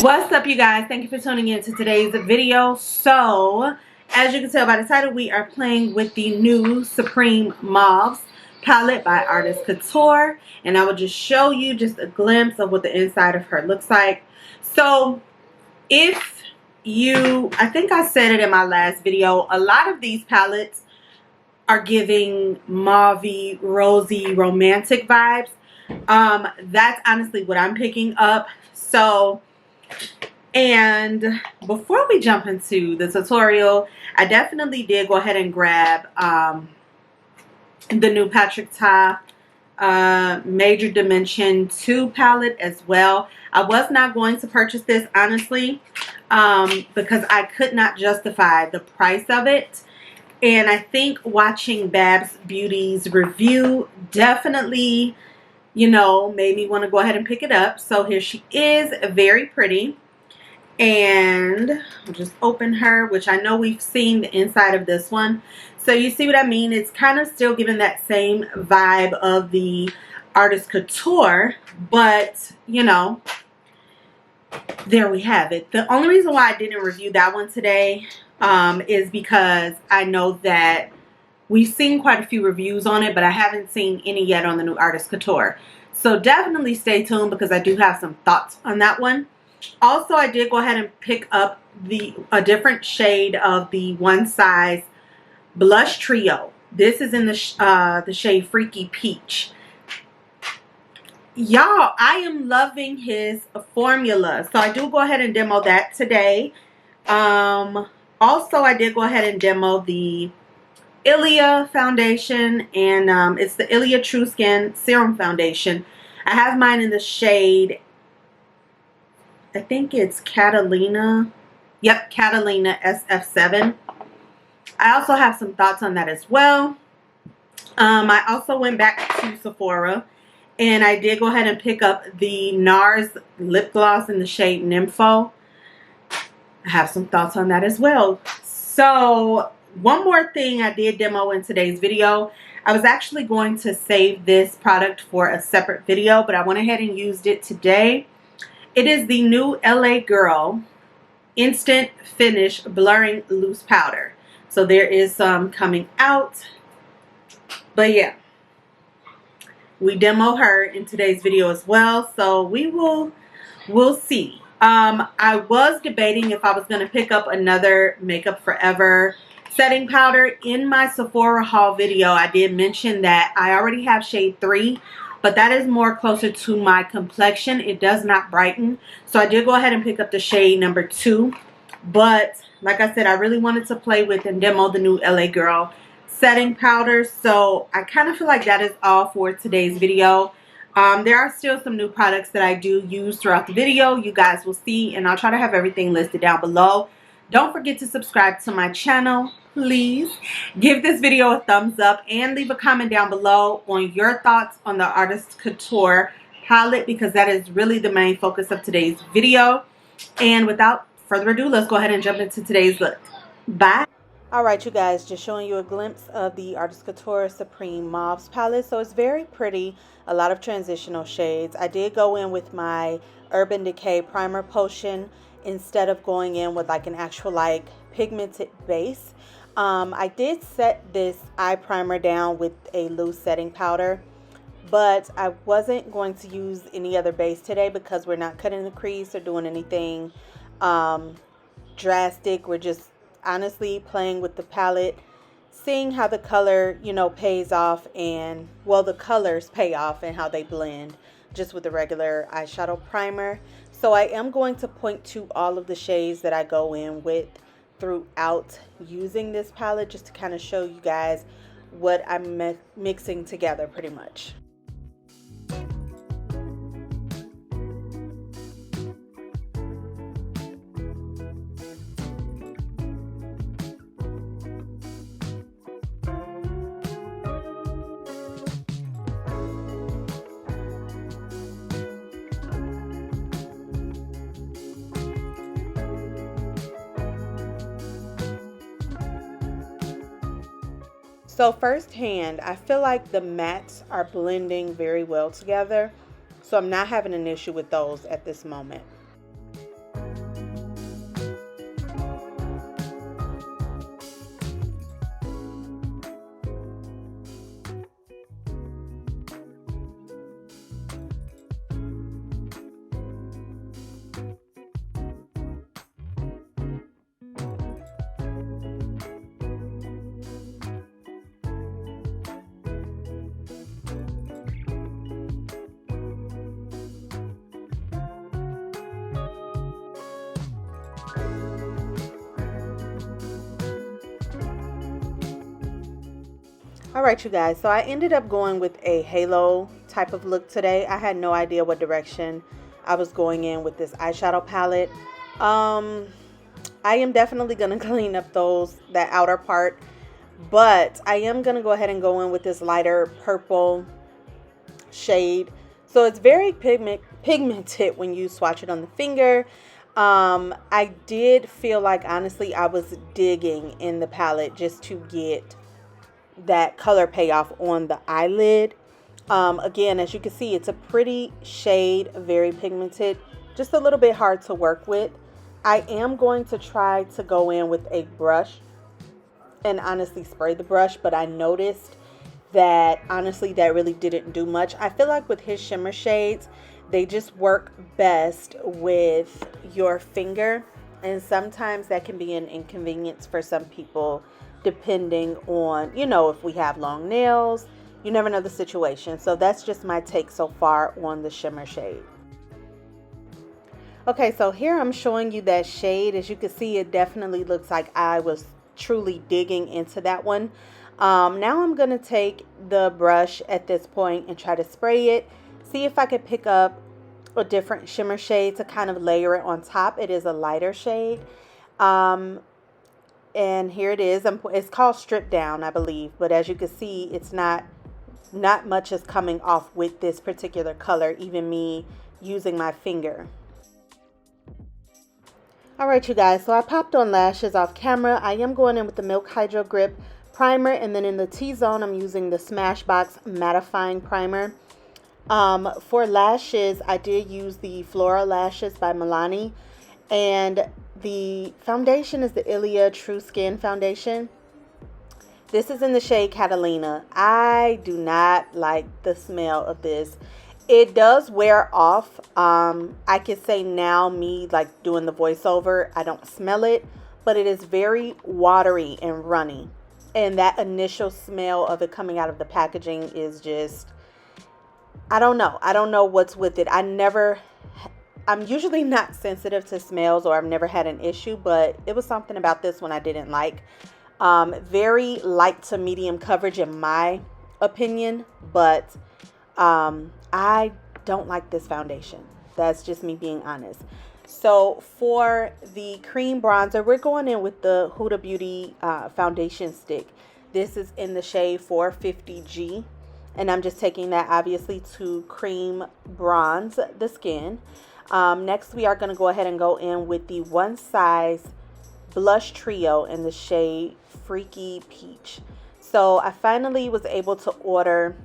What's up, you guys? Thank you for tuning in to today's video. So, as you can tell by the title, we are playing with the new Supreme Mauves palette by Artist Couture, and I will just show you just a glimpse of what the inside of her looks like. So, if you, I think I said it in my last video, a lot of these palettes are giving mauve-y, rosy, romantic vibes. That's honestly what I'm picking up. So, and before we jump into the tutorial, I definitely did go ahead and grab the new Patrick Ta Major Dimension 2 palette as well. I was not going to purchase this, honestly, because I could not justify the price of it. And I think watching Babs Beauty's review definitely, you know, made me want to go ahead and pick it up. So here she is, very pretty. And I'll just open her, which I know we've seen the inside of this one. So you see what I mean? It's kind of still giving that same vibe of the Artist Couture, but, you know, there we have it. The only reason why I didn't review that one today is because I know that we've seen quite a few reviews on it, but I haven't seen any yet on the new Artist Couture. So definitely stay tuned because I do have some thoughts on that one. Also, I did go ahead and pick up a different shade of the OneSize Blush Trio. This is in the shade Freaky Peach. Y'all, I am loving his formula. So I do go ahead and demo that today. Also, I did go ahead and demo the ILIA foundation, and it's the ILIA True Skin Serum Foundation. I have mine in the shade, I think it's Catalina. Yep, Catalina SF7. I also have some thoughts on that as well. I also went back to Sephora, and I did go ahead and pick up the Nars lip gloss in the shade Nympho. I have some thoughts on that as well. So, one more thing I did demo in today's video. I was actually going to save this product for a separate video, but I went ahead and used it today. It is the new LA Girl Instant Finish Blurring Loose Powder. So there is some coming out. But yeah, we demo her in today's video as well. So we'll see. I was debating if I was going to pick up another Makeup Forever setting powder. In my Sephora haul video, I did mention that I already have shade 3. But that is more closer to my complexion. It does not brighten. So I did go ahead and pick up the shade number 2. But like I said, I really wanted to play with and demo the new LA Girl setting powder. So I kind of feel like that is all for today's video. There are still some new products that I do use throughout the video. You guys will see. And I'll try to have everything listed down below. Don't forget to subscribe to my channel. Please give this video a thumbs up and leave a comment down below on your thoughts on the Artist Couture palette, because that is really the main focus of today's video. And without further ado, let's go ahead and jump into today's look. Bye. Alright, you guys, just showing you a glimpse of the Artist Couture Supreme Mauves palette. So it's very pretty, a lot of transitional shades. I did go in with my Urban Decay Primer Potion instead of going in with like an actual like pigmented base. I did set this eye primer down with a loose setting powder, but I wasn't going to use any other base today because we're not cutting the crease or doing anything drastic. We're just honestly playing with the palette, seeing how the color, you know, pays off, and well, the colors pay off and how they blend just with the regular eyeshadow primer. So I am going to point to all of the shades that I go in with throughout using this palette, just to kind of show you guys what I'm mixing together pretty much. So firsthand, I feel like the mattes are blending very well together. So I'm not having an issue with those at this moment. All right, you guys, so I ended up going with a halo type of look today. I had no idea what direction I was going in with this eyeshadow palette. I am definitely going to clean up that outer part, but I am going to go ahead and go in with this lighter purple shade. So it's very pigmented when you swatch it on the finger. I did feel like, honestly, I was digging in the palette just to get that color payoff on the eyelid. Again, as you can see, it's a pretty shade, very pigmented, just a little bit hard to work with. I am going to try to go in with a brush and honestly spray the brush, but I noticed that honestly that really didn't do much. I feel like with his shimmer shades, they just work best with your finger, and sometimes that can be an inconvenience for some people, depending on, you know, if we have long nails. You never know the situation. So that's just my take so far on the shimmer shade. Okay, so here I'm showing you that shade. As you can see, it definitely looks like I was truly digging into that one. Now I'm going to take the brush at this point and try to spray it. See if I could pick up a different shimmer shade to kind of layer it on top. It is a lighter shade. And here it is. It's called Strip Down, I believe. But as you can see, it's not much is coming off with this particular color, even me using my finger. All right, you guys. So I popped on lashes off camera. I am going in with the Milk Hydrogrip primer. And then in the T-zone, I'm using the Smashbox Mattifying primer. For lashes, I did use the Floral Lashes by Milani. And the foundation is the ILIA True Skin foundation. This is in the shade Catalina. I do not like the smell of this. It does wear off. I can say now, me like doing the voiceover, I don't smell it, but it is very watery and runny. And that initial smell of it coming out of the packaging is just, I don't know. I don't know what's with it. I'm usually not sensitive to smells, or I've never had an issue, but it was something about this one I didn't like. Very light to medium coverage in my opinion, but I don't like this foundation. That's just me being honest. So for the cream bronzer, we're going in with the Huda Beauty foundation stick. This is in the shade 450G. And I'm just taking that obviously to cream bronze the skin. Next, we are going to go ahead and go in with the OneSize blush trio in the shade Freaky Peach. So I finally was able to order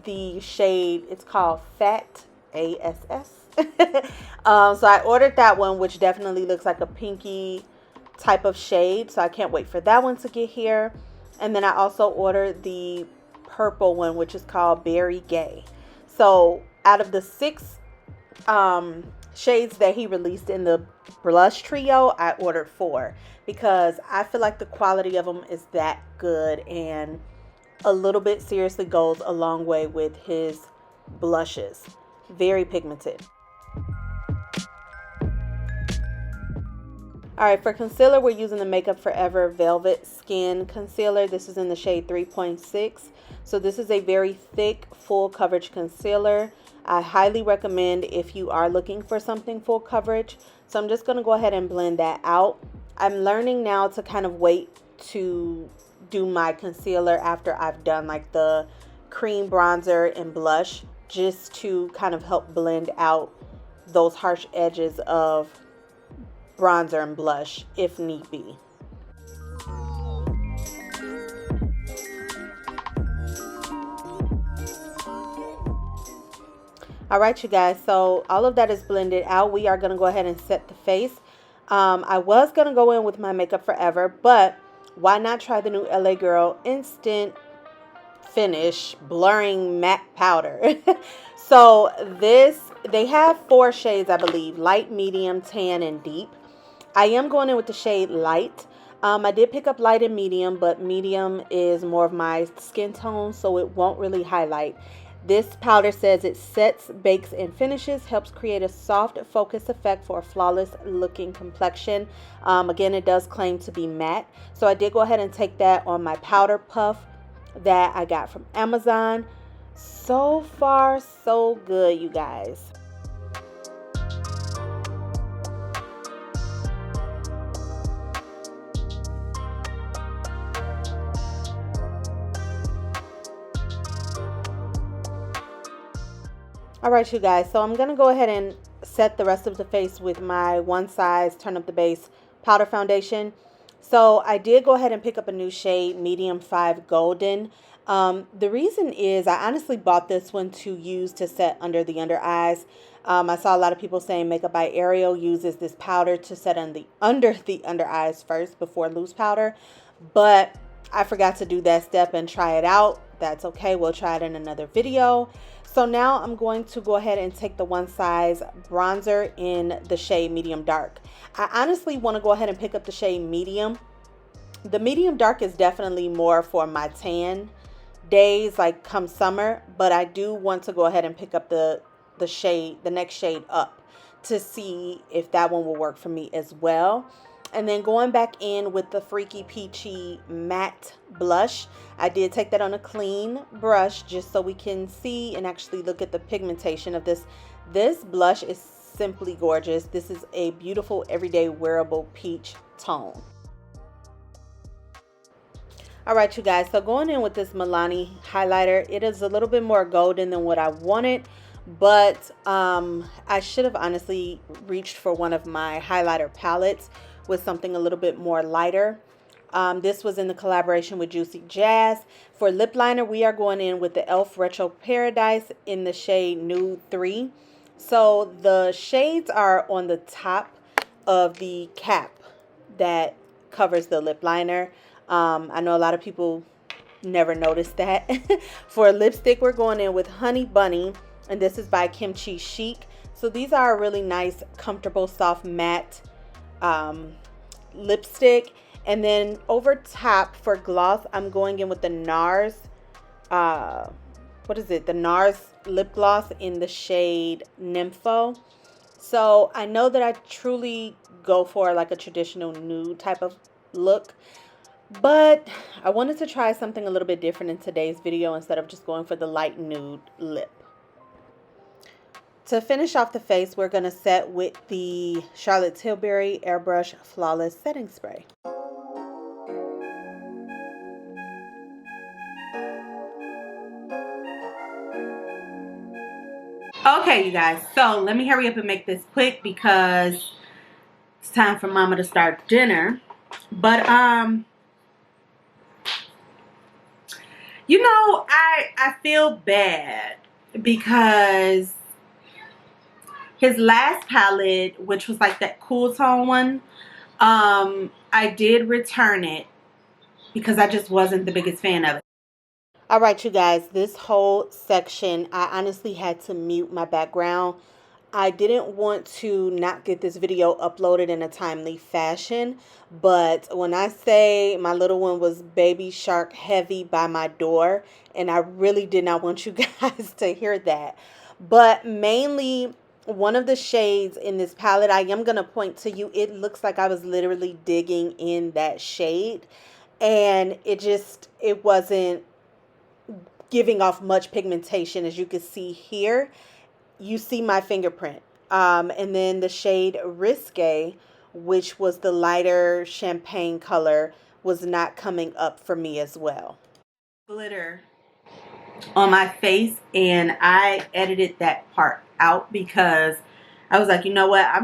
the shade. It's called Fat ASS. So I ordered that one, which definitely looks like a pinky type of shade. So I can't wait for that one to get here. And then I also ordered the purple one, which is called Berry Gay. So out of the 6 shades that he released in the blush trio, I ordered 4 because I feel like the quality of them is that good, and a little bit seriously goes a long way with his blushes. Very pigmented. Alright, for concealer, we're using the Makeup Forever Velvet Skin Concealer. This is in the shade 3.6. So this is a very thick, full coverage concealer. I highly recommend if you are looking for something full coverage. So I'm just going to go ahead and blend that out. I'm learning now to kind of wait to do my concealer after I've done like the cream bronzer and blush, just to kind of help blend out those harsh edges of bronzer and blush if need be. All right, you guys, so all of that is blended out. We are going to go ahead and set the face. I was going to go in with my Makeup Forever, but why not try the new LA Girl Instant Finish Blurring Matte Powder? So they have 4 shades, I believe: light, medium, tan, and deep. I am going in with the shade light. I did pick up light and medium, but medium is more of my skin tone, so it won't really highlight. This powder says it sets, bakes, and finishes, helps create a soft focus effect for a flawless looking complexion. Again, it does claim to be matte. So I did go ahead and take that on my powder puff that I got from Amazon. So far, so good, you guys. Alright, you guys, so I'm going to go ahead and set the rest of the face with my OneSize Turn Up the Base powder foundation. So I did go ahead and pick up a new shade, Medium 5 Golden. The reason is I honestly bought this one to use to set under the under eyes. I saw a lot of people saying Makeup by Ariel uses this powder to set under the under eyes first before loose powder. But I forgot to do that step and try it out. That's okay. We'll try it in another video. So now I'm going to go ahead and take the OneSize bronzer in the shade Medium Dark. I honestly want to go ahead and pick up the shade Medium. The Medium Dark is definitely more for my tan days, like come summer, but I do want to go ahead and pick up the next shade up to see if that one will work for me as well. And then going back in with the Freaky Peachy matte blush. I did take that on a clean brush just so we can see and actually look at the pigmentation of this. This blush is simply gorgeous. This is a beautiful everyday wearable peach tone. Alright, you guys, so going in with this Milani highlighter, it is a little bit more golden than what I wanted, but I should have honestly reached for one of my highlighter palettes with something a little bit more lighter. This was in the collaboration with Juicy Jazz. For lip liner, we are going in with the e.l.f. Retro Paradise in the shade Nude 3. So the shades are on the top of the cap that covers the lip liner. I know a lot of people never noticed that. For lipstick, we're going in with Honey Bunny, and this is by Kimchi Chic. So these are a really nice, comfortable, soft matte lipstick. And then over top for gloss, I'm going in with the Nars, what is it? The Nars lip gloss in the shade Nympho. So I know that I truly go for like a traditional nude type of look, but I wanted to try something a little bit different in today's video instead of just going for the light nude lip. To finish off the face, we're going to set with the Charlotte Tilbury Airbrush Flawless Setting Spray. Okay, you guys, so let me hurry up and make this quick because it's time for Mama to start dinner. But you know, I feel bad because his last palette, which was like that cool tone one, I did return it because I just wasn't the biggest fan of it. Alright, you guys, this whole section, I honestly had to mute my background. I didn't want to not get this video uploaded in a timely fashion, but when I say my little one was baby shark heavy by my door, and I really did not want you guys to hear that. But mainly, one of the shades in this palette, I am going to point to you. It looks like I was literally digging in that shade, and it wasn't giving off much pigmentation. As you can see here, you see my fingerprint. And then the shade Risque, which was the lighter champagne color, was not coming up for me as well. Glitter on my face, and I edited that part out because I was like, you know what, I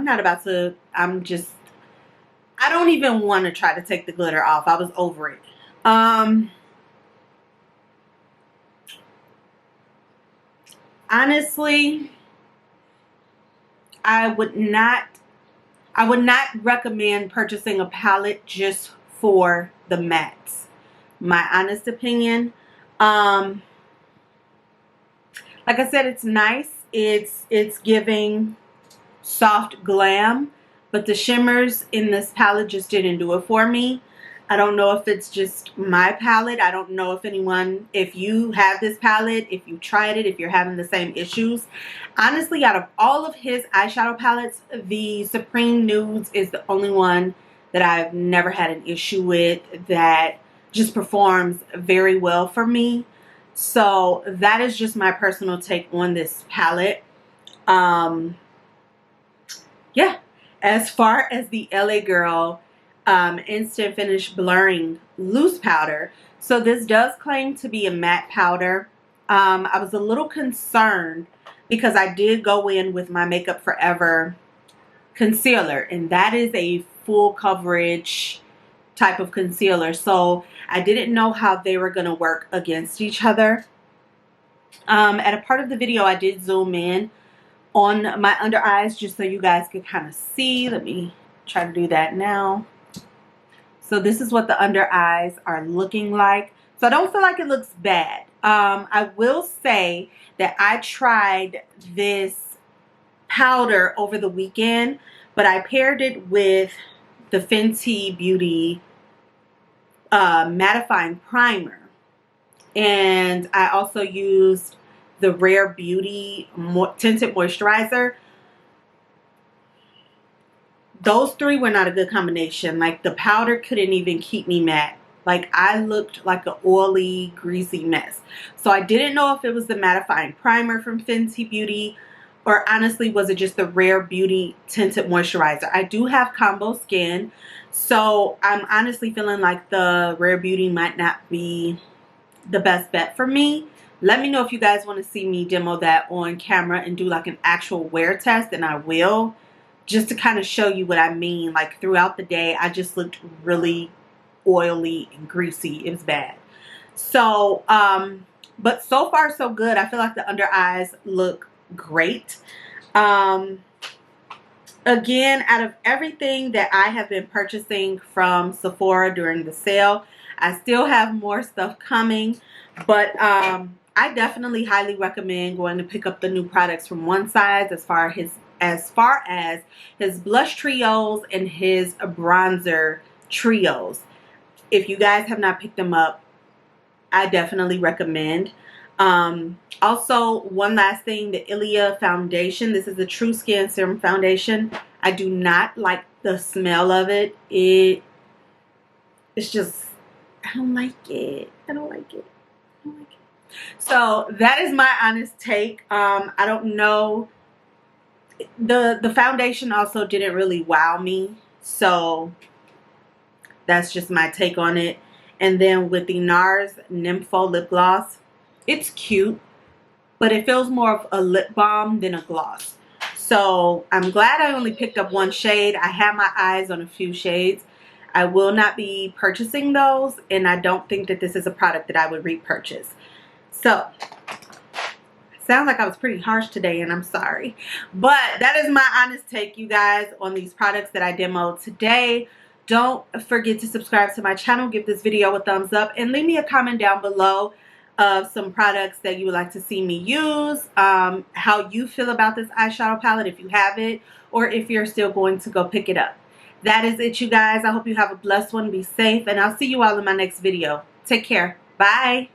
don't even want to try to take the glitter off. I was over it. Honestly, I would not recommend purchasing a palette just for the mattes. My honest opinion. Like I said, it's nice. It's giving soft glam, but the shimmers in this palette just didn't do it for me. I don't know if it's just my palette. I don't know if you have this palette, if you tried it, if you're having the same issues. Honestly, out of all of his eyeshadow palettes, the Supreme Nudes is the only one that I've never had an issue with, that just performs very well for me. So that is just my personal take on this palette. Yeah, as far as the LA Girl Instant Finish Blurring Loose Powder, so this does claim to be a matte powder. I was a little concerned because I did go in with my Makeup Forever concealer, and that is a full coverage type of concealer, so I didn't know how they were going to work against each other. At a part of the video I did zoom in on my under eyes just so you guys could kind of see. Let me try to do that now. So this is what the under eyes are looking like. So I don't feel like it looks bad. I will say that I tried this powder over the weekend, but I paired it with the Fenty Beauty mattifying primer, and I also used the Rare Beauty tinted moisturizer. Those three were not a good combination. Like, the powder couldn't even keep me matte. Like, I looked like an oily, greasy mess. So I didn't know if it was the mattifying primer from Fenty Beauty, or honestly, was it just the Rare Beauty tinted moisturizer. I do have combo skin, so I'm honestly feeling like the Rare Beauty might not be the best bet for me. Let me know if you guys want to see me demo that on camera and do like an actual wear test, and I will, just to kind of show you what I mean. Like, throughout the day, I just looked really oily and greasy. It was bad. So, but so far so good. I feel like the under eyes look great. Again, out of everything that I have been purchasing from Sephora during the sale, I still have more stuff coming, but I definitely highly recommend going to pick up the new products from OneSize, as far as his blush trios and his bronzer trios. If you guys have not picked them up, I definitely recommend. Also, one last thing, the ILIA foundation. This is a True Skin Serum Foundation. I do not like the smell of it. It's just, I don't like it. I don't like it. I don't like it. So that is my honest take. I don't know. The foundation also didn't really wow me. So that's just my take on it. And then with the Nars Nympho lip gloss, it's cute, but it feels more of a lip balm than a gloss. So I'm glad I only picked up one shade. I have my eyes on a few shades. I will not be purchasing those, and I don't think that this is a product that I would repurchase. So, sounds like I was pretty harsh today, and I'm sorry. But that is my honest take, you guys, on these products that I demoed today. Don't forget to subscribe to my channel, give this video a thumbs up, and leave me a comment down below of some products that you would like to see me use, how you feel about this eyeshadow palette, if you have it, or if you're still going to go pick it up. That is it, you guys. I hope you have a blessed one. Be safe, and I'll see you all in my next video. Take care. Bye.